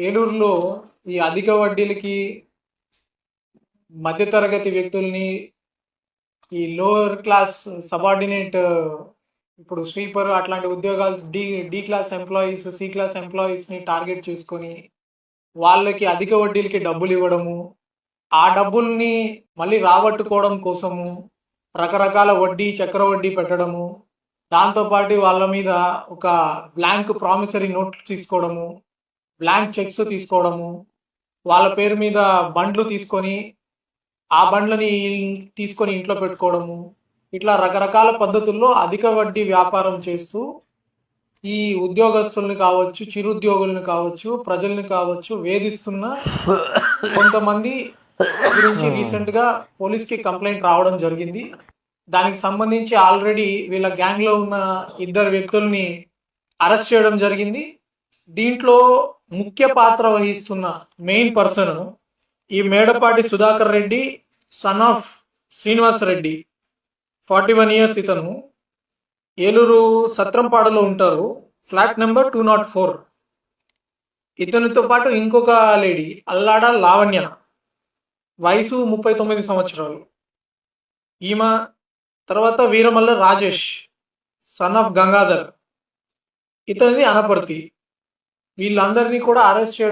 ఏలూరులో ఈ అధిక వడ్డీలకి మధ్యతరగతి వ్యక్తుల్ని, ఈ లోవర్ క్లాస్ సబార్డినేట్, ఇప్పుడు స్వీపర్ అట్లాంటి ఉద్యోగాలు, D class employees, C class ఎంప్లాయీస్ని టార్గెట్ చేసుకొని వాళ్ళకి అధిక వడ్డీలకి డబ్బులు ఇవ్వడము, ఆ డబ్బుల్ని మళ్ళీ రాబట్టుకోవడం కోసము రకరకాల వడ్డీ, చక్ర వడ్డీ పెట్టడము, దాంతోపాటు వాళ్ళ మీద ఒక బ్లాంక్ ప్రామిసరీ నోట్ తీసుకోవడము, బ్లాంక్ చెక్స్ తీసుకోవడము, వాళ్ళ పేరు మీద బండ్లు తీసుకొని ఆ బండ్లని తీసుకొని ఇంట్లో పెట్టుకోవడము, ఇట్లా రకరకాల పద్ధతుల్లో అధిక వడ్డీ వ్యాపారం చేస్తూ ఈ ఉద్యోగస్తుల్ని కావచ్చు, చిరుద్యోగుల్ని కావచ్చు, ప్రజల్ని కావచ్చు వేధిస్తున్న కొంతమంది గురించి రీసెంట్ గా పోలీస్ కి కంప్లైంట్ రావడం జరిగింది. దానికి సంబంధించి ఆల్రెడీ వీళ్ళ గ్యాంగ్ లో ఉన్న ఇద్దరు వ్యక్తుల్ని అరెస్ట్ చేయడం జరిగింది. దీంట్లో ముఖ్య పాత్ర వహిస్తున్న మెయిన్ పర్సన్ ఈ Medapati Sudhakar Reddy, son of Srinivas Reddy, 41 years. ఇతను ఏలూరు సత్రంపాడులో ఉంటారు, ఫ్లాట్ నెంబర్ 204. ఇతనితో పాటు ఇంకొక లేడీ అల్లాడ లావణ్య, వయసు 39 సంవత్సరాలు. ఈమె తర్వాత వీరమల్ల రాజేష్, సన్ ఆఫ్ గంగాధర్, ఇతనిది అనపర్తి. వీళ్ళందరినీ కూడా అరెస్ట్ చేయడం